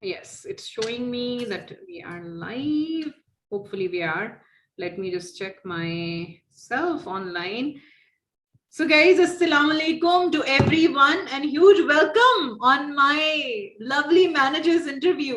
Yes, it's showing me that we are live. Hopefully we are. Let me just check myself online. So guys, assalamu alaikum to everyone and huge welcome on my lovely manager's interview.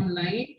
online.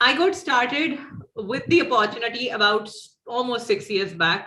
I got started with the opportunity about almost 6 years back.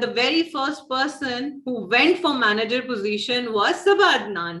the very first person who went for manager position was Sabah Adnan.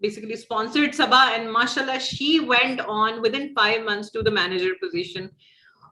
basically sponsored Sabah, and mashallah she went on within 5 months to the manager position.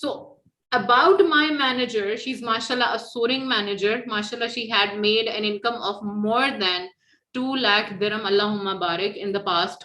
So about my manager, she's mashallah a soaring manager. Mashallah, she had made an income of more than 2 lakh dirham, Allahumma barik, in the past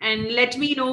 and let me know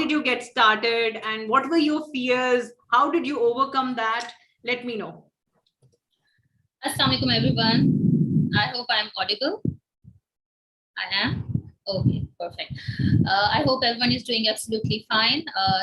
did you get started and what were your fears, how did you overcome that, let me know. Assalamu alaikum everyone. I hope I am audible. I am. Okay, perfect. I hope everyone is doing absolutely fine.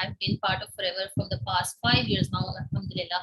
I've been part of Forever from the past 5 years now, alhamdulillah.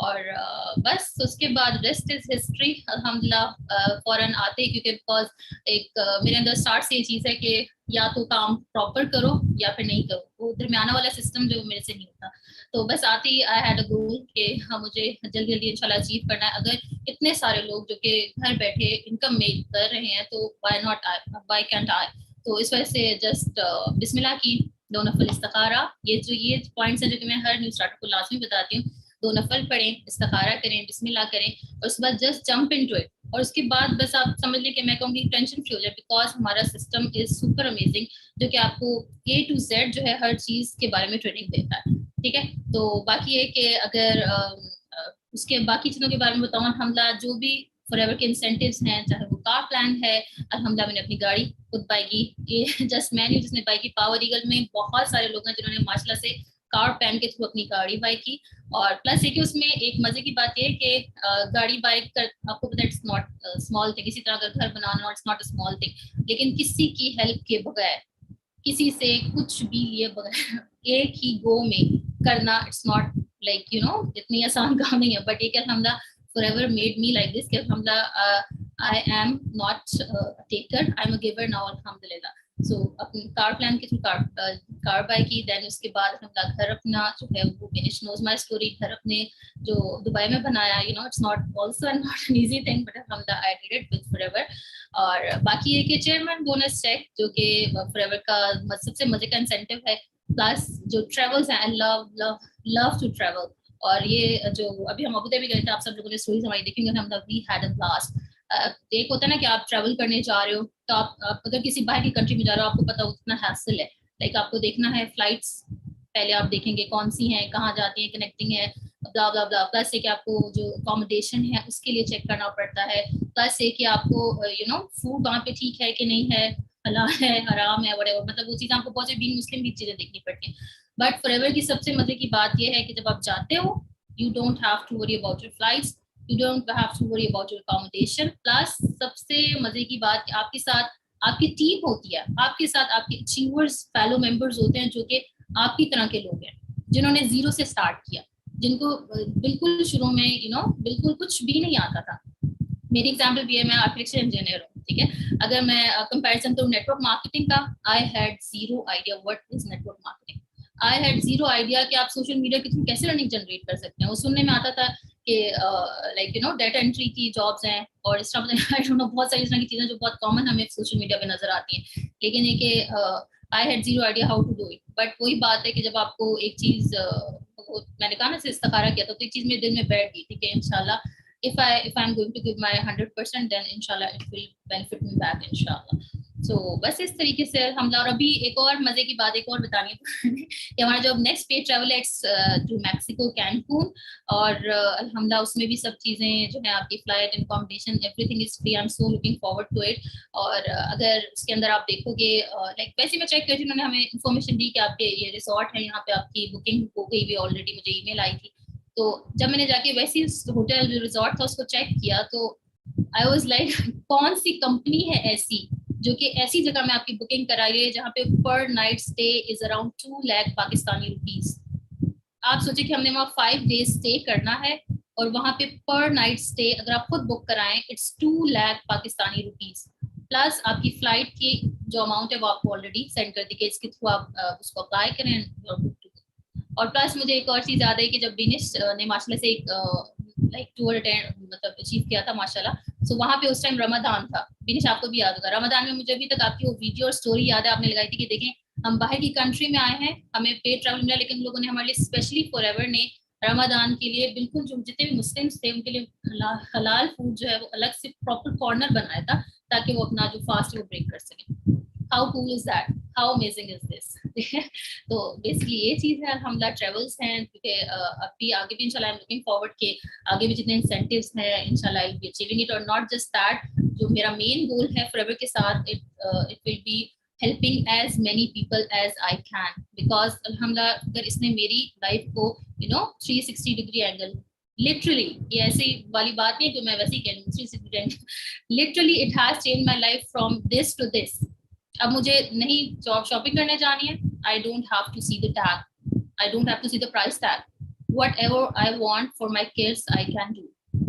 اور بس اس کے بعد rest is history. الحمدللہ فوراً آتے کیونکہ because ایک میرے اندر اسٹارٹ سے یہ چیز ہے کہ یا تو کام پراپر کرو یا پھر نہیں کرو, وہ درمیانہ والا سسٹم جو میرے سے نہیں ہوتا. تو بس آتے ہی آئی ہیڈ اے گول کہ ہاں مجھے جلدی جلدی انشاءاللہ اچیو کرنا ہے. اگر اتنے سارے لوگ جو کہ گھر بیٹھے انکم میک کر رہے ہیں تو وائی کینٹ آئی. تو اس وجہ سے جسٹ بسم اللہ کی 2 نفل استخارہ. یہ پوائنٹس ہیں جو کہ میں ہر نیو اسٹارٹر کو لازمی بتاتی ہوں. 2 نفل پڑھیں, استخارہ کریں, بسم اللہ کریں, اور اس کے بعد جسٹ جمپ انٹو اٹ. اور اس کے بعد بس آپ سمجھ لیں کہ میں کہوں گی ٹینشن فری ہو جائے, بیکاز ہمارا سسٹم از سپر امیزنگ جو کہ آپ کو A to Z جو ہے ہر چیز کے بارے میں ٹریننگ دیتا ہے. ٹھیک ہے, تو باقی یہ کہ اگر اس کے باقی چیزوں کے بارے میں بتاؤں, الحمدللہ جو بھی فار ایور کے انسینٹیوز ہیں, چاہے وہ کار پلان ہے, الحمدللہ میں نے اپنی گاڑی خود بائی کی. یہ جسٹ میں نہیں جس نے بائی کی, پاور ایگل میں بہت سارے لوگ ہیں جنہوں نے ماشاء اللہ سے کار پلان کے تھرو اپنی گاڑی بائی کی. اور پلس یہ کہ اس میں ایک مزے کی بات یہ ہے کہ گاڑی بائک کر آپ کو پتہ ہے اٹس ناٹ اسمال تھنگ. اسی طرح اگر گھر بنانا it's not a small thing, لیکن کسی کی ہیلپ کے بغیر, کسی سے کچھ بھی لیے بغیر ایک ہی گو میں کرنا it's not like you know اتنی آسان کام نہیں ہے. بٹ یہ کہ الحمدللہ forever made me like this کہ الحمدللہ I am not a taker, I am a giver now الحمدللہ. سو اپنی کار پلان کے تھرو کار بائی کی. دین اس کے بعد الحمدللہ گھر اپنا جو ہے وہ فنش نوز مائی اسٹوری, گھر اپنے جو دبئی میں بنایا, you know it's not also not an easy thing, but الحمدللہ I did it with forever. اور باقی یہ کہ چیئرمین بونس چیک جو کہ forever کا سب سے مزے کا انسینٹیو ہے. پلس جو ٹریولس ہیں, I love to travel. اور یہ جو ابھی ہم ابوظہبی گئے تھے, آپ سب لوگوں نے اسٹوریز ہماری دیکھی گے, ہم وی ہیڈ اے بلاسٹ. ایک ہوتا ہے نا کہ آپ ٹریول کرنے جا رہے ہو تو آپ اگر کسی باہر کی کنٹری میں جا رہے ہو, آپ کو پتا ہو کتنا ہیسل ہے. لائک آپ کو دیکھنا ہے فلائٹس, پہلے آپ دیکھیں گے کون سی ہیں, کہاں جاتی ہیں, کنیکٹنگ ہے, بلا بلا بلا. پلس یہ کہ آپ کو جو اکاموڈیشن ہے اس کے لیے چیک کرنا پڑتا ہے. پلس یہ کہ آپ کو یو نو فوڈ وہاں پہ ٹھیک ہے کہ نہیں ہے, حلال ہے, حرام ہے, whatever, مطلب وہ چیزیں آپ کو بہت سے بینگ مسلم بھی چیزیں دیکھنی پڑتی ہیں. بٹ فار ایور کی سب سے مزے کی بات یہ ہے کہ جب آپ جاتے ہو, you don't have to worry about your flights, you don't have to worry about your accommodation. plus سب سے مزے کی بات کہ آپ کے ساتھ آپ کی ٹیم ہوتی ہے, آپ کے ساتھ آپ کے اچیورز فیلو ممبرز ہوتے ہیں جو کہ آپ کی طرح کے لوگ ہیں, جنہوں نے زیرو سے اسٹارٹ کیا, جن کو بالکل شروع میں یو نو بالکل کچھ بھی نہیں آتا تھا. میری ایگزامپل بھی ہے, میں آرکیٹیکچر انجینئر ہوں. ٹھیک ہے, اگر میں کمپیریزن کروں نیٹ ورک مارکیٹنگ کا, I had zero idea what is network marketing. I had zero idea کہ آپ سوشل میڈیا کے تھرو کیسے رننگ جنریٹ کر سکتے ہیں. وہ سننے میں آتا تھا کہ like you know data entry کی جابس ہیں, اور اس طرح بہت ساری اس طرح کی چیزیں جو بہت کامن ہمیں سوشل میڈیا پہ نظر آتی ہیں. لیکن یہ کہ I had zero idea how to do it. But وہی بات ہے کہ جب آپ کو ایک چیز میں نے کہا نا سے استخارہ کیا, تو ایک چیز میرے دل میں بیٹھ گئی تھی کہ انشاءاللہ if I'm going to give my 100%, then inshallah it will benefit me back inshallah. سو بس اس طریقے سے الحمدللہ. اور ابھی ایک اور مزے کی بات ایک اور بتانی ہے کہ ہمارا جو نیکسٹ پے ٹریول ہے ٹو میکسیکو کینکون, اور الحمدللہ اس میں بھی سب چیزیں جو ہیں آپ کی flight, accommodation, everything is free. I am so looking forward to it. اور اگر اس کے اندر آپ دیکھو گے لائک ویسے میں چیک کر رہی ہوں, انہوں نے ہمیں انفارمیشن دی کہ آپ کے یہ ریزورٹ ہے, یہاں پہ آپ کی بکنگ ہو گئی ہوئی آلریڈی, مجھے ای میل آئی تھی. تو جب میں نے جا کے ویسی ہوٹل جو ریزورٹ تھا اس کو چیک کیا, تو آئی واز لائک کون سی کمپنی ہے ایسی جو کہ ایسی جگہ میں آپ کی بکنگ کرائی ہے جہاں پہ per night stay is around 2 lakh Pakistani rupees. آپ سوچیں کہ ہم نے وہاں 5 days اسٹے کرنا ہے, اور وہاں پہ پر نائٹ اسٹے اگر آپ خود بک کرائیں it's 2 lakh Pakistani rupees. Plus آپ کی فلائٹ کی جو اماؤنٹ ہے وہ آپ کو آلریڈی سینڈ کر دی کہ اس کے تھرو آپ اس کو اپلائی کریں. اور پلس مجھے ایک اور چیز یاد ہے کہ جب بینش نے ماشاء اللہ سے ایک لائک ٹور مطلب اچیو کیا تھا ماشاء اللہ, سو وہاں پہ اس ٹائم رمضان تھا. بینش آپ کو بھی یاد ہوگا, رمضان میں مجھے ابھی تک آپ کی وہ ویڈیو اور اسٹوری یاد ہے, آپ نے لگائی تھی کہ دیکھیں ہم باہر کی کنٹری میں آئے ہیں, ہمیں پیڈ ٹریول ملا, لیکن لوگوں نے ہمارے لیے اسپیشلی فار ایور نے رمضان کے لیے بالکل جو جتنے بھی مسلمس تھے ان کے لیے حلال فوڈ جو ہے وہ الگ سے پراپر کارنر بنایا تھا تاکہ وہ اپنا جو فاسٹ ہے وہ بریک کر سکیں. How cool is that, how amazing is this. تو بیسکلی یہ چیز ہے الحمدللہ. ٹریولس ہیں کیونکہ اب بھی آگے بھی انشاءاللہ I'm looking forward کہ آگے بھی جتنے انسینٹیوز ہیں انشاءاللہ I'll be achieving it. اور not just that, جو میرا مین گول ہے forever کے ساتھ, it will be helping as many people as I can, because الحمدللہ اگر اس نے میری لائف کو 360 ڈگری اینگل, لٹرلی یہ ایسی والی بات نہیں کہ میں ویسے ہی کہہ رہی ہوں, 360 degree angle, literally it has changed my life from this to this. اب مجھے نہیں شاپنگ کرنے جانی ہے, I don't have to see the tag, I don't have to see the price tag. whatever I want for my kids I can do,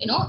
you know.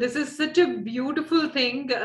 this is such a beautiful thing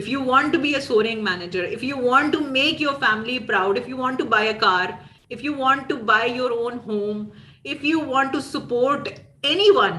if you want to be a soaring manager, if you want to make your family proud, if you want to buy a car, if you want to buy your own home, if you want to support anyone,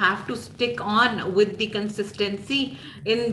have to stick on with the consistency in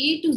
A to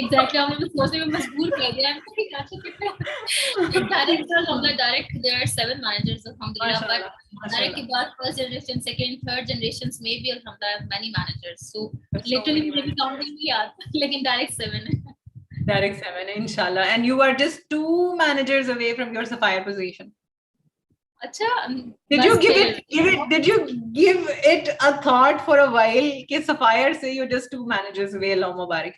Exactly, ہم لوگ سوچنے میں مجبور کر دیا direct there are 7 managers alhamdulillah, but direct کے بعد first generation, second, third generations میں بھی alhamdulillah have many managers, so literally مجھے بھی counting نہیں آتا, لیکن direct 7 ہے. Direct 7 inshallah. And you are just 2 managers away from your Sapphire position. اچھا, Did you give it a thought for a while کہ Sapphire سے you're just 2 managers away, Allah Mubarak.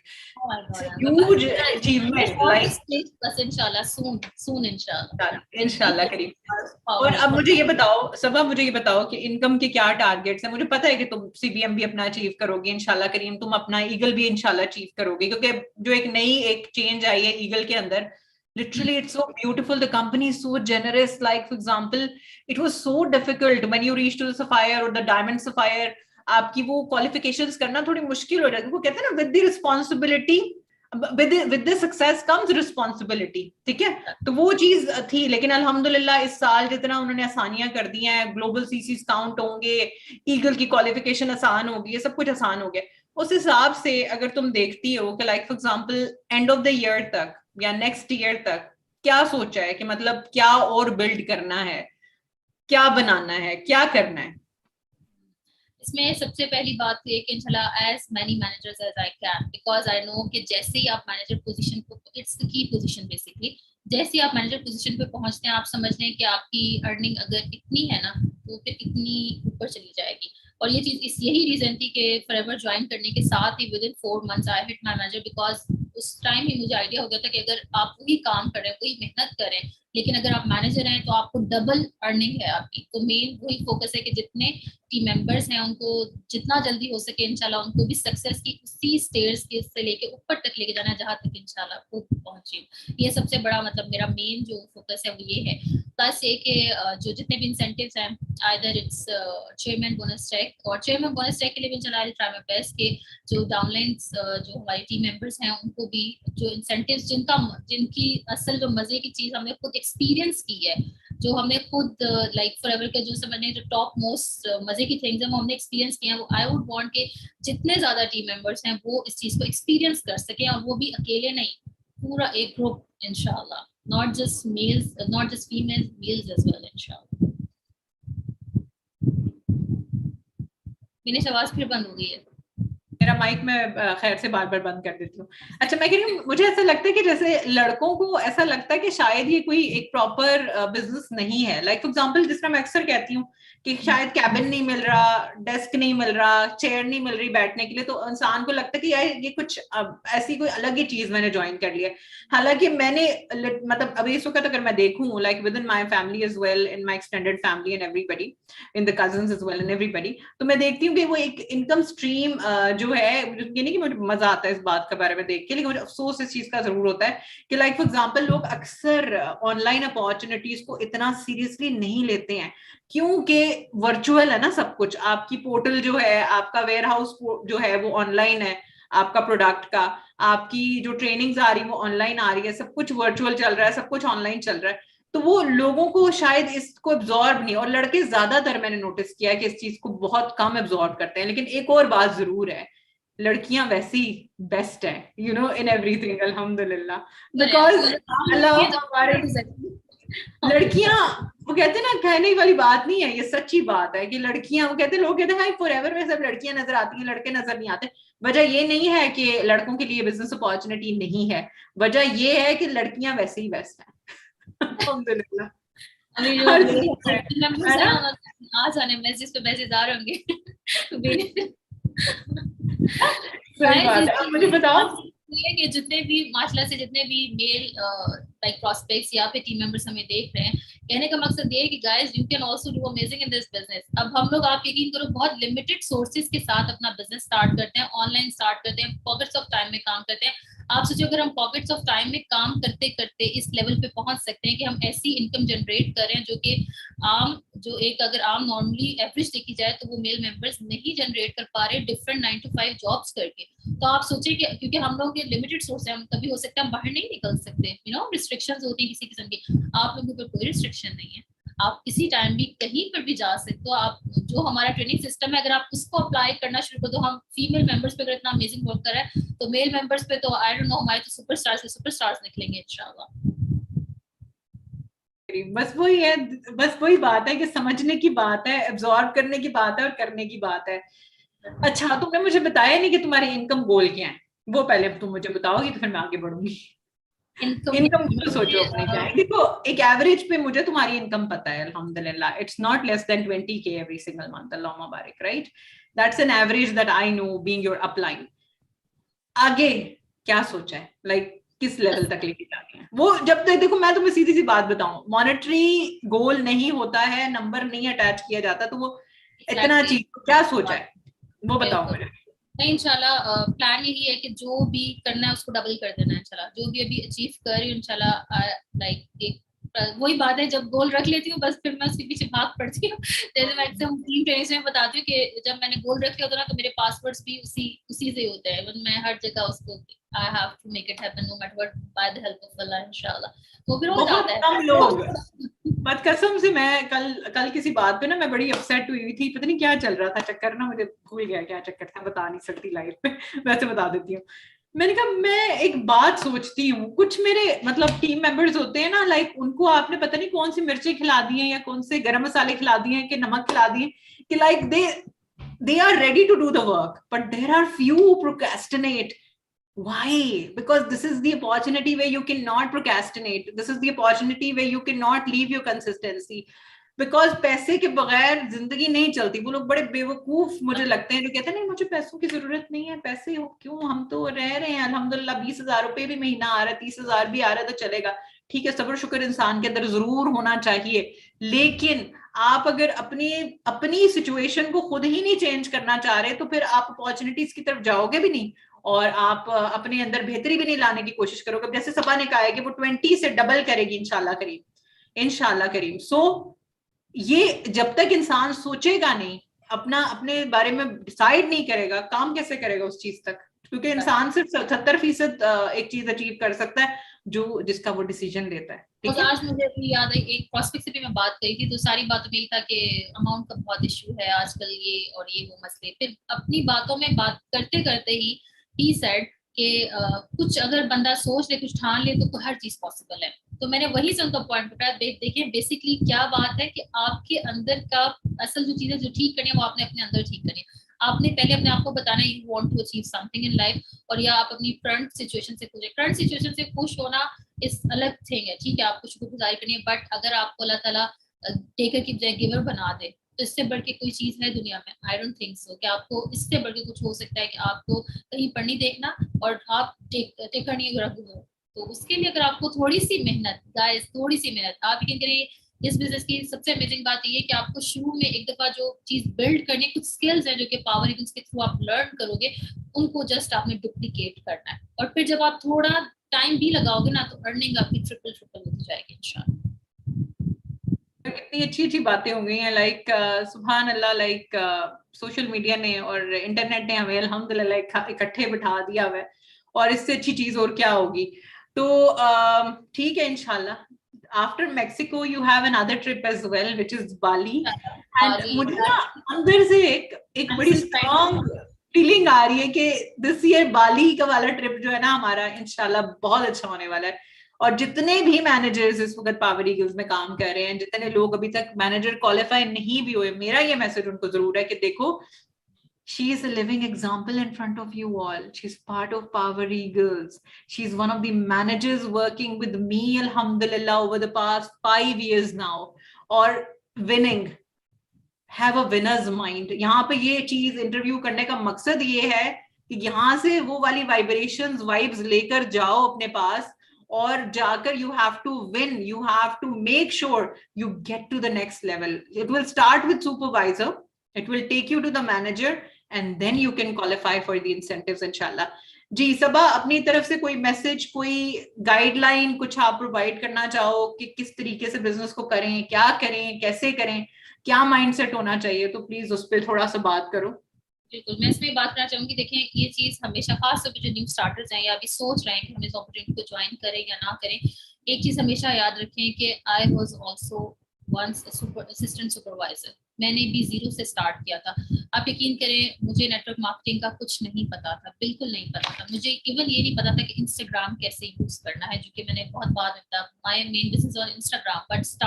Huge achievement, like inshallah soon inshallah کریم. اور اب مجھے یہ بتاؤ صبا, مجھے یہ بتاؤ کہ انکم کے کیا ٹارگیٹس ہیں. مجھے پتا ہے کہ تم سی بی ایم بھی اپنا اچیو کرو گے انشاءاللہ کریم, تم اپنا ایگل بھی انشاءاللہ اچیو کرو گے, کیونکہ جو ایک نئی چینج آئی ہے ایگل کے اندر, literally it's so beautiful, the company is so generous. Like for example, it was so difficult when you reach to the Sapphire or the Diamond Sapphire, آپ کی وہ qualifications کرنا تھوڑی مشکل ہو جاتی ہے. وہ کہتے ہیں نا with the responsibility, with the success comes responsibility, ٹھیک ہے, تو وہ چیز تھی. لیکن الحمدللہ اس سال جتنا انہوں نے آسانیاں کر دی ہیں, گلوبل سی سیز کاؤنٹ ہوں گے, ایگل کی qualification آسان ہوگی, یہ سب کچھ آسان ہو گیا. اس حساب سے اگر تم دیکھتی ہو کہ like for example end of the year تک یا نیکسٹ ایئر تک کیا سوچا ہے کہ مطلب کیا اور بلڈ کرنا ہے, کیا بنانا ہے, کیا کرنا ہے؟ اس میں سب سے پہلی بات یہ کہ انشاءاللہ as many managers as I can, because I know کہ جیسے ہی آپ مینیجر پوزیشن کو, it's the key position basically, جیسے ہی آپ مینیجر پوزیشن پہ پہنچتے ہیں آپ سمجھ لیں کہ آپ کی ارننگ اگر اتنی ہے نا تو پھر اتنی اوپر چلی جائے گی. اور یہ چیز یہی ریزن تھی کہ فار ایور جوائن کرنے کے ساتھ ہی within 4 months I hit my manager, because اس ٹائم ہی مجھے آئیڈیا ہو گیا تھا کہ اگر آپ وہی کام کریں, وہی محنت کریں, لیکن اگر آپ مینیجر ہیں تو آپ کو ڈبل ارننگ ہے آپ کی. تو مین وہی فوکس ہے کہ جتنے ٹیم ممبرس ہیں ان کو جتنا جلدی ہو سکے انشاءاللہ ان کو بھی سکسیس کی اسی اسٹیئرس کے سے لے کے اوپر تک لے کے جانا ہے جہاں تک انشاءاللہ خود پہنچے. یہ سب سے بڑا مطلب میرا مین جو فوکس ہے وہ یہ ہے. پلس یہ کہ جو جتنے بھی انسینٹیوز ہیں either it's chairman bonus cheque, اور چیئرمین بونس چیک کے لیے بھی انشاءاللہ آئی ٹرائی مائی بیسٹ کہ جو ڈاؤن لائنس جو ہماری ٹیم ممبرس ہیں ان کو بھی جو انسینٹیوز جن کی اصل جو مزے کی چیز ہم نے خود ایکسپیرینس کی ہے, جو ہم نے خود لائک فار ایور کے جو سمجھنے جو ٹاپ موسٹ مزے کی تھنگز ہیں وہ ہم نے ایکسپیرینس کیا ہیں, وہ آئی ووڈ وانٹ کہ جتنے زیادہ ٹیم ممبرس ہیں وہ اس چیز کو ایکسپیرینس کر سکیں, اور وہ بھی اکیلے نہیں, پورا ایک گروپ انشاءاللہ, not just males, not just females, males as well inshallah. میری آواز پھر بند ہو گئی ہے, میرا مائک میں خیر سے بار بار بند کر دیتی ہوں. اچھا میں کہہ رہی ہوں مجھے ایسا لگتا ہے کہ جیسے لڑکوں کو ایسا لگتا ہے کہ شاید یہ کوئی ایک پراپر بزنس نہیں ہے. لائک فار ایگزامپل جس طرح میں اکثر کہتی ہوں کہ شاید کیبن نہیں مل رہا, ڈیسک نہیں مل رہا, چیئر نہیں مل رہی بیٹھنے کے لیے, تو انسان کو لگتا ہے کہ یار یہ کچھ ایسی کوئی الگ ہی چیز میں نے جوائن کر لیا. حالانکہ میں نے مطلب ابھی اس وقت اگر میں دیکھوں like within my family as well, in my extended family and everybody, in the cousins as well and everybody, تو میں دیکھتی ہوں کہ وہ ایک انکم اسٹریم جو ہے, یہ نہیں کہ مجھے مزہ آتا ہے اس بات کے بارے میں دیکھ کے, لیکن مجھے افسوس اس چیز کا ضرور ہوتا ہے کہ لائک فار ایگزامپل لوگ اکثر آن لائن اپارچونیٹیز کو اتنا سیریسلی نہیں لیتے ہیں, کیونکہ ورچوئل ہے نا سب کچھ. آپ کی پورٹل جو ہے, آپ کا ویئر ہاؤس جو ہے وہ آن لائن ہے, آپ کا پروڈکٹ کا, آپ کی جو ٹریننگز آ رہی ہیں وہ آن لائن آ رہی ہے, سب کچھ ورچوئل چل رہا ہے, سب کچھ آن لائن چل رہا ہے. تو وہ لوگوں کو شاید اس کو ابزارب نہیں, اور لڑکے زیادہ تر میں نے نوٹس کیا ہے کہ اس چیز کو بہت کم ابزارب کرتے ہیں. لیکن ایک اور بات ضرور ہے, لڑکیاں ویسی بیسٹ ہیں you know in everything الحمدللہ, بیکاز لڑکیاں وہ کہتے ہیں نا, کہنے والی بات نہیں ہے, یہ سچی بات ہے کہ لڑکیاں, وہ کہتے ہیں لوگ کہتے ہیں فار ایور میں سب لڑکیاں نظر آتی ہیں, لڑکے نظر نہیں آتے. وجہ یہ نہیں ہے کہ لڑکوں کے لیے بزنس اپارچونیٹی نہیں ہے, وجہ یہ ہے کہ لڑکیاں ویسے ہی بیسٹ ہیں الحمدللہ. آج آنے میسج پہ میسج آ رہے ہوں گے. مجھے بتاؤ کہ جتنے بھی ماشاء اللہ سے جتنے بھی میل لائک پراسپیکٹس یا پھر ٹیم ممبرس ہمیں دیکھ رہے ہیں, کہنے کا مقصد یہ ہے کہ guys you can also do amazing in this business. اب ہم لوگ آپ یقین کرو بہت لمیٹڈ سورسز کے ساتھ اپنا بزنس اسٹارٹ کرتے ہیں, آن لائن اسٹارٹ کرتے ہیں, پاکٹس آف ٹائم میں کام کرتے ہیں. آپ سوچو اگر ہم پاکٹس آف ٹائم میں کام کرتے کرتے اس لیول پہ پہنچ سکتے ہیں کہ ہم ایسی انکم جنریٹ کریں جو کہ عام جو ایک اگر عام نارملی ایوریج دیکھی جائے تو وہ میل ممبرس نہیں جنریٹ کر پا رہے ڈفرنٹ 9 to 5 جابس کر کے. تو آپ سوچیں کہ کیونکہ ہم لوگ یہ لمیٹڈ سورس ہے, ہم کبھی ہو سکتا ہے ہم باہر نہیں نکل سکتے, یو نو ریسٹرکشنز ہوتی ہیں کسی قسم کی, آپ لوگوں پر کوئی ریسٹرکشن نہیں ہے. آپ کسی ٹائم بھی کہیں پر بھی جا سکتے ہو. آپ جو ہمارا ٹریننگ سسٹم ہے اگر آپ اس کو اپلائی کرنا شروع کر دو, ہم فیمیل ممبرس پہ اگر اتنا امیزنگ ورک کر رہے ہیں تو میل ممبرس پہ تو آئی ڈونٹ نو ہمارے تو سپر اسٹارز نکلیں گے انشاءاللہ. بس وہی ہے, بس وہی بات ہے کہ سمجھنے کی بات ہے, ایبزارب کرنے کی بات ہے اور کرنے کی بات ہے. اچھا تم نے مجھے بتایا نہیں کہ تمہاری انکم گول کیا ہے, وہ پہلے تم مجھے بتاؤ گی تو پھر میں آگے بڑھوں گی. انکم گول سوچو اپنے کیا ہے. دیکھو ایک ایوریج پہ مجھے تمہاری انکم پتا ہے الحمدللہ, it's not less than 20K every single month, اللہ مبارک, right, that's an average that I know being your up line. آگے کیا سوچا ہے, لائک کس لیول تک لے کے جانے ہیں وہ, جب تک دیکھو میں تمہیں سیدھی سی بات بتاؤں, مانیٹری گول نہیں ہوتا ہے, نمبر نہیں اٹیچ کیا جاتا, تو وہ اتنا چیز کیا سوچا ہے وہ بتاؤ مجھے. نہیں انشاءاللہ پلان یہی ہے کہ جو بھی کرنا ہے اس کو ڈبل کر دینا ہے انشاءاللہ, جو بھی ابھی اچیو کر رہی ہوں انشاءاللہ. لائک ایک وہی بات ہے, جب گول رکھ لیتی ہوں بس پھر میں اس کے پیچھے بھاگ پڑتی ہوں. جیسے میں ایکسم ٹیم ٹریننگ میں بتاتی ہوں کہ جب میں نے گول رکھ لیا ہوتا نا تو میرے پاسورڈز بھی اسی سے ہوتے ہیں, میں ہر جگہ اس کو I have to make it happen no matter what by the help of Allah انشاءاللہ. تو پھر ہو جاتا ہے. بہت کم لوگ, بات قسم سے میں کل کسی بات پہ نا میں بڑی اپسیٹ ہوئی تھی, پتہ نہیں کیا چل رہا تھا چکر, نا مجھے بھول گیا کیا چکر تھا, بتا نہیں سکتی لائف پہ, ویسے بتا دیتی ہوں. میں نے کہا میں ایک بات سوچتی ہوں, کچھ میرے مطلب ٹیم ممبرز ہوتے ہیں نا, لائک ان کو آپ نے پتہ نہیں کون سی مرچیں کھلا دی ہیں یا کون سے گرم مسالے کھلا دیے ہیں کہ نمک کھلا دیے, کہ like they are ready to do the work but there are few who procrastinate. Why? Because this is the opportunity where you cannot procrastinate. This is the opportunity where you cannot leave your consistency. Because پیسے کے بغیر زندگی نہیں چلتی. وہ لوگ بڑے بیوقوف مجھے لگتے ہیں جو کہتے ہیں نہیں مجھے پیسوں کی ضرورت نہیں ہے, پیسے کیوں, ہم تو رہ رہے ہیں الحمدللہ, 20,000 روپے بھی مہینہ آ رہا ہے, 30,000 بھی آ رہا ہے تو چلے گا, ٹھیک ہے, صبر شکر انسان کے اندر ضرور ہونا چاہیے, لیکن آپ اگر اپنی سچویشن کو خود ہی نہیں چینج کرنا چاہ رہے تو پھر آپ اپارچونیٹیز کی طرف جاؤ گے بھی نہیں, اور آپ اپنے اندر بہتری بھی نہیں لانے کی کوشش کرو گے. جیسے سبا نے کہا ہے کہ وہ 20 سے ڈبل کرے گی انشاءاللہ کریم. سو یہ جب تک انسان سوچے گا نہیں, اپنے بارے میں ڈیسائیڈ نہیں کرے گا, کام کیسے کرے گا اس چیز تک, کیونکہ انسان صرف 70% ایک چیز اچیو کر سکتا ہے جس کا وہ ڈیسیجن لیتا ہے. آج مجھے اپنی یاد ہے ایک پراسپیکٹ سے بھی میں بات کری تھی, تو ساری باتوں میں یہ تھا کہ اماؤنٹ کا بہت ایشو ہے آج کل, یہ اور یہ وہ مسئلے. پھر اپنی باتوں میں بات کرتے کرتے ہی سیڈ کہ کچھ اگر بندہ سوچ لے, کچھ ٹھان لے تو ہر چیز پاسبل ہے. تو میں نے وہی سے ان کا پوائنٹ بتایا, دیکھیں بیسکلی کیا بات ہے کہ آپ کے اندر کا اصل جو چیزیں جو ٹھیک کرنی ہے وہ آپ نے اپنے اندر ٹھیک کرنی ہے. آپ نے پہلے اپنے آپ کو بتانا ہے you want to achieve something in life, اور یا آپ اپنی کرنٹ سچویشن سے خوش ہیں. کرنٹ سچویشن سے خوش ہونا اس الگ تھنگ ہے, ٹھیک ہے, آپ کو شکر گزاری کرنی ہے, بٹ اگر آپ کو اللہ تعالیٰ ٹیکر کی بجائے گیور بنا دے تو اس سے بڑھ کے کوئی چیز ہے دنیا میں؟ آئی ڈونٹ تھنک سو کہ آپ کو اس سے بڑھ کے کچھ ہو سکتا ہے کہ آپ کو کہیں پر نہیں دیکھنا اور آپ ٹیکر نہیں رکھ دو. تو اس کے لیے اگر آپ کو تھوڑی سی محنت, گائز تھوڑی سی محنت آپ یقین کریے. اس بزنس کی سب سے امیزنگ بات یہ ہے کہ آپ کو شروع میں ایک دفعہ جو چیز بلڈ کرنی, کچھ اسکلز ہیں جو کہ پاور ایونٹس کے تھرو آپ لرن کرو گے, ان کو جسٹ آپ نے ڈپلیکیٹ کرنا ہے, اور پھر جب آپ تھوڑا ٹائم بھی لگاؤ گے نا تو ارننگ آپ کی ٹرپل ہوتی جائے گی انشاءاللہ. کتنی اچھی باتیں ہو گئی ہیں, لائک سبحان اللہ, لائک سوشل میڈیا نے اور انٹرنیٹ نے ہمیں الحمدللہ اکٹھے بٹھا دیا ہوا ہے, اور اس سے اچھی چیز اور کیا ہوگی. تو ٹھیک ہے انشاءاللہ. After Mexico, you have another trip as well, which is Bali. And مجھے نا اندر سے ایک بڑی strong feeling آ رہی ہے کہ this year بالی کا والا ٹرپ جو ہے نا ہمارا انشاءاللہ بہت اچھا ہونے والا ہے. اور جتنے بھی مینیجرز اس وقت پاور ایگلز میں کام کر رہے ہیں, جتنے لوگ ابھی تک مینیجر کوالیفائی نہیں بھی ہوئے, میرا یہ میسج ان کو ضرور ہے کہ دیکھو, she is a living example in front of you all. She's part of Power Eagles. She's one of the managers working with me, alhamdulillah, over the past 5 years now. Or winning. Have a winner's mind. یہاں پہ یہ چیز interview کرنے کا مقصد یہ ہے کہ یہاں سے وہ والی وائبریشنز, وائبز لے کر جاؤ اپنے پاس, اور جا کر you have to win. You have to make sure you get to the next level. It will start with supervisor. It will take you to the manager. And then you can qualify for the incentives inshallah. جی صبا, اپنی طرف سے کوئی message, کوئی guide line کچھ آپ provide کرنا چاہو کہ کس طریقے سے بزنس کو کریں, کیا کریں, کیسے کریں, کیا مائنڈ سیٹ ہونا چاہیے, تو پلیز اس پہ تھوڑا سا بات کرو. بالکل, میں اس میں بات کرنا چاہوں گی. دیکھیں یہ چیز ہمیشہ, خاص طور پہ جو نیو اسٹارٹرز ہیں یا ابھی سوچ رہے ہیں کہ ہم اس اپرچونیٹی کو جوائن کریں یا نہ کریں, ایک چیز ہمیشہ یاد رکھیں کہ آئی was also once a assistant supervisor. میں نے بھی زیرو سے اسٹارٹ کیا تھا. آپ یقین کریں مجھے نیٹ ورک مارکیٹنگ کا کچھ نہیں پتا تھا, بالکل نہیں پتا تھا. مجھے ایون یہ نہیں پتا تھا کہ انسٹاگرام کیسے یوز کرنا ہے, جو کہ میں نے بہت بعد میں بتایا. My main business on Instagram, but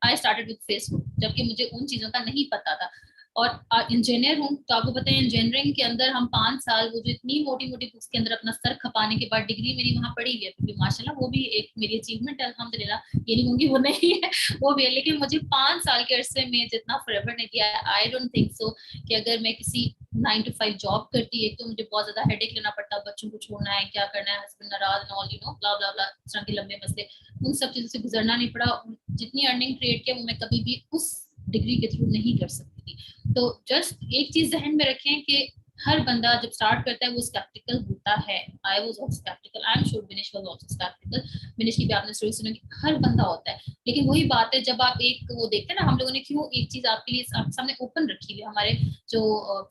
I started with Facebook, جبکہ مجھے ان چیزوں کا نہیں پتا تھا. اور انجینئر ہوں تو آپ کو پتہ ہے انجینئرنگ کے اندر ہم 5 سال وہ جو اتنی موٹی موٹی بکس کے اندر اپنا سر کھپانے کے بعد ڈگری میری وہاں پڑھی ہے, کیونکہ ماشاء اللہ وہ بھی ایک میری اچیومنٹ ہے الحمدللہ, یہ نہیں ہوں گی وہ نہیں ہے, وہ بھی ہے. لیکن مجھے 5 سال کے عرصے میں جتنا فوریور نے کیا ہے, آئی ڈونٹ تھنک سو کہ اگر میں کسی 9 to 5 جاب کرتی ہے تو مجھے بہت زیادہ ہیڈیک لینا پڑتا, بچوں کو چھوڑنا ہے, کیا کرنا ہے, ہسبینڈ ناراض نہ آل یو نو بلا بلا بلا, اس طرح کے لمبے مسئلے, ان سب چیزوں سے گزرنا نہیں پڑا. جتنی ارننگ کریٹ کیا وہ میں کبھی بھی اس ڈگری کے تھرو نہیں کر سکتی تھی. تو جسٹ ایک چیز ذہن میں رکھیں کہ ہر بندہ جب اسٹارٹ کرتا ہے وہ اسکیپٹیکل ہوتا ہے. I was also sceptical, I am sure Binish was also sceptical. Binish کی بھی آپ نے اسٹوری سنی, ہر بندہ ہوتا ہے. لیکن وہی بات ہے جب آپ ایک وہ دیکھتے ہیں نا, ہم لوگوں نے کیوں ایک چیز آپ کے لیے آپ سامنے اوپن رکھی ہوئی, ہمارے جو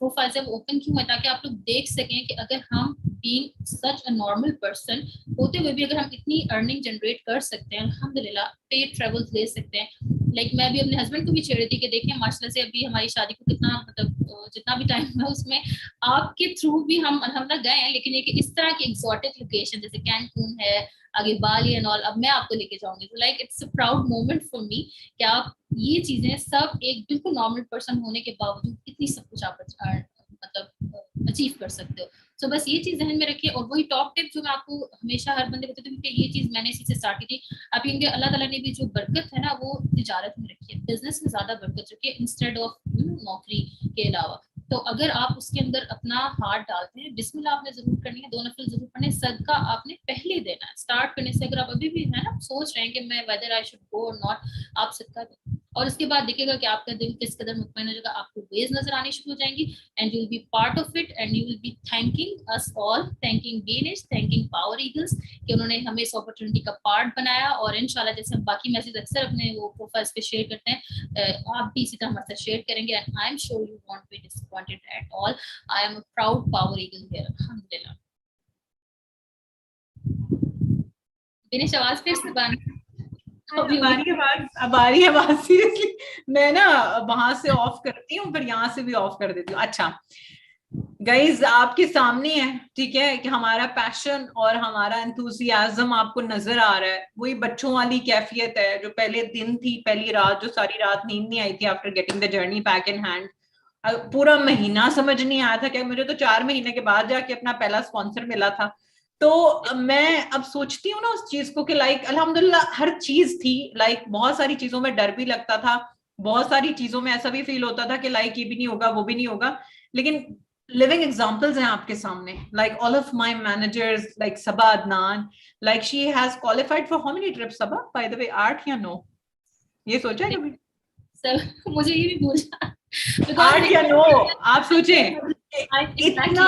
پروفائلز ہے وہ اوپن کیوں ہے, تاکہ آپ لوگ دیکھ سکیں کہ اگر ہم being such a normal person ہوتے ہوئے بھی اگر ہم اتنی ارننگ جنریٹ کر سکتے ہیں, الحمدللہ پیڈ ٹریول لے سکتے ہیں. لائک میں بھی اپنے ہسبینڈ کو بھی چھیڑ رہی تھی کہ دیکھیں ماشاء اللہ سے ابھی ہماری شادی کو کتنا مطلب جتنا بھی ٹائم ہے اس میں آپ کے تھرو بھی ہم الحمدللہ گئے ہیں, لیکن ایک اس طرح کی ایکزوٹک لوکیشن جیسے کینکون ہے, آگے بالی اینڈ آل, اب میں آپ کو لے کے جاؤں گی. تو like it's a proud moment for me کہ آپ یہ چیزیں سب ایک بالکل نارمل پرسن ہونے کے باوجود اتنی سب کچھ آپ مطلب اچیو کر سکتے ہو. سو بس یہ چیز ذہن میں رکھیے. اور وہی ٹاپ ٹپ جو میں آپ کو ہمیشہ ہر بندے بتاتی ہوں, کیونکہ یہ چیز میں نے اسی سے اسٹارٹ کی تھی. آپ کہیں گے اللہ تعالیٰ نے بھی جو برکت ہے نا وہ تجارت میں رکھی ہے, بزنس میں زیادہ برکت رکھی ہے انسٹیڈ آف نوکری کے علاوہ. تو اگر آپ اس کے اندر اپنا ہاتھ ڈالتے ہیں, بسم اللہ آپ نے ضرور کرنی ہے, 2 نفل ضرور پڑھنے, صدقہ آپ نے پہلے دینا ہے. اسٹارٹ کرنے سے اگر آپ ابھی بھی ہے نا سوچ رہے ہیں کہ میں ویدر آئی شوڈ گو اور ناٹ, آپ صدقہ دیں. اور اس کے بعد دیکھے گا کہ آپ کا دل کس قدر مطمئن ہو جائے گا, آپ کو ویز نظر آنی شروع ہو جائیں گی, and you will be part of it, and you will be thanking us all, thanking Benish, thanking Power Eagles کہ انہوں نے ہمیں اس اپرچونٹی کا پارٹ بنایا. اور انشاءاللہ جیسے ہم باقی میسج اکثر اپنے وہ پروفائلس پہ شیئر کرتے ہیں, آپ بھی اسی طرح ہمارے ساتھ شیئر کریں گے. And I am sure you won't be disappointed at all. I am a proud Power Eagle here الحمدللہ. بینش آواز پھر سے بند, اب آ رہی ہے آواز سیریسلی. میں نا وہاں سے آف کرتی ہوں پھر یہاں سے بھی آف کر دیتی ہوں. اچھا گائز آپ کے سامنے ہے, ٹھیک ہے, کہ ہمارا پیشن اور ہمارا انتھوزیازم آپ کو نظر آ رہا ہے. وہی بچوں والی کیفیت ہے جو پہلے دن تھی, پہلی رات جو ساری رات نیند نہیں آئی تھی after getting the journey back in hand. پورا مہینہ سمجھ نہیں آیا تھا کہ مجھے تو 4 مہینے کے بعد جا کے اپنا پہلا اسپانسر ملا تھا. تو میں اب سوچتی ہوں نا اس چیز کو کہ لائک الحمدللہ ہر چیز تھی. لائک بہت ساری چیزوں میں ڈر بھی لگتا تھا, بہت ساری چیزوں میں ایسا بھی فیل ہوتا تھا کہ لائک یہ بھی نہیں ہوگا وہ بھی نہیں ہوگا, لیکن living examples ہیں آپ کے سامنے. Like all of my managers, like Sabah Adnan, like she has qualified for how many trips, Sabah? By the way, 8 یا 9? یہ سوچا ہے کبھی؟ مجھے یہ بھی پوچھا 8 یا 9 آپ سوچیں اتنا,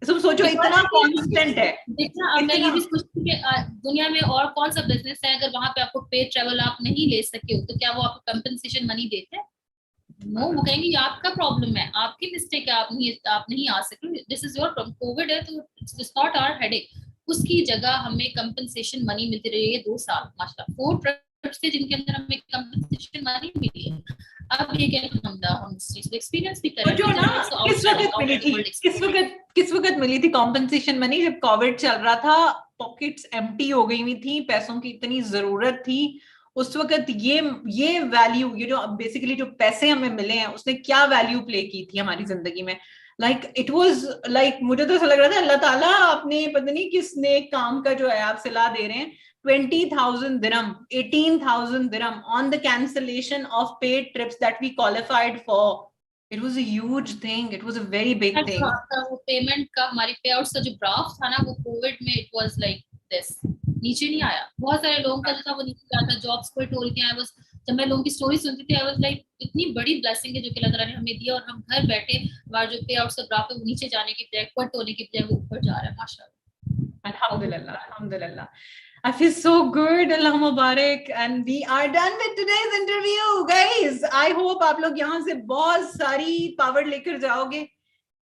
سب سوچو اتنا کانسٹنٹ ہے. اب میں یہ بھی سوچتی ہوں کہ دنیا میں اور کون سا بزنس ہے اگر وہاں پہ آپ کو پے ٹریول آپ نہیں لے سکے ہو تو کیا وہ آپ کو کمپنسیشن منی دیتے ہیں؟ نو, وہ کہیں گے یہ آپ کا پرابلم ہے, آپ کی مسٹیک ہے, آپ نہیں آ سکے, دس از یور پرابلم. کووڈ ہے تو اٹس ناٹ آور ہیڈ ایک. اس کی جگہ ہمیں کمپنسیشن منی ملتی رہی ہے 2 سال ماشاءاللہ. 4 ٹرپس تھے جن کے اندر ہمیں کمپنسیشن منی ملی ہے. اب یہ کہ ہم اس چیز کو ایکسپیرینس بھی کریں. جو نا کس وقت ملی تھی, کس وقت ملی تھی کمپنسیشن منی؟ جب کووڈ چل رہا تھا, پاکٹس ایمٹی ہو گئی ہوئی تھی, پیسوں کی اتنی ضرورت تھی. اس وقت یہ ویلیو, یہ جو بیسیکلی جو پیسے ہمیں ملے ہیں اس نے کیا ویلیو پلے کی تھی ہماری زندگی میں. لائک اٹ واز لائک مجھے تو ایسا لگ رہا تھا اللہ تعالیٰ اپنے پتہ نہیں کس نیک کام کا جو ہے آپ صلاح دے رہے ہیں. 20,000 dirham, 18,000 dirham on the cancellation of paid trips that we qualified for. It was a huge thing. It was a very big thing. وہ پیمنٹ کا ہماری پے آؤٹس کا جو گراف تھا نا وہ کووڈ میں اٹ واز لائک دس, نیچے نہیں آیا. بہت سارے لوگوں کا جو تھا وہ نیچے آیا تھا, جابس کوئٹ ہو رہی تھی. جب میں لوگوں کی اسٹوری سنتی تھی, آئی واز لائک اتنی بڑی بلیسنگ ہے جو کہ اللہ تعالیٰ نے ہمیں دیا, اور ہم گھر بیٹھے ہمارا جو پے آؤٹس کا گراف ہے وہ نیچے جانے کی بجائے, کوئٹ ہونے کی بجائے وہ اوپر جا رہا ہے ماشاءاللہ. الحمدللہ الحمدللہ. I feel so good. Allah Mubarak. And we are done with today's interview, guys. I hope آپ لوگ یہاں سے بہت ساری پاور لے کر جاؤ گے.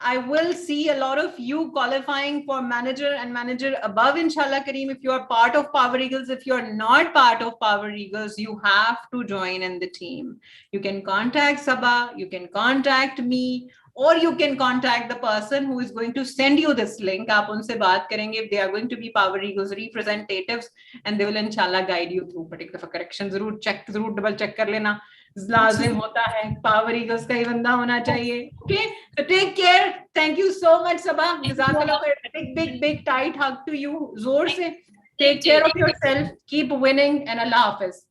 I will see a lot of you qualifying for manager and manager above, inshallah Kareem. If you are part of Power Eagles, if you are not part of Power Eagles, you have to join in the team. You can contact Sabah, you can contact me, or you can contact the person who is going to send you this link. Aap unse baat karenge if they are going to be Power Eagles representatives, and they will inshallah guide you through. But ek dafa correction zarur check, zarur double check kar lena. لازم ہوتا ہے power eagles کا ہی بندہ ہونا چاہیے. Okay, so take care. Thank you so much Sabah. جزاک اللہ خیر. big tight hug to you. زور سے take care of yourself. Keep winning and Allah Hafiz.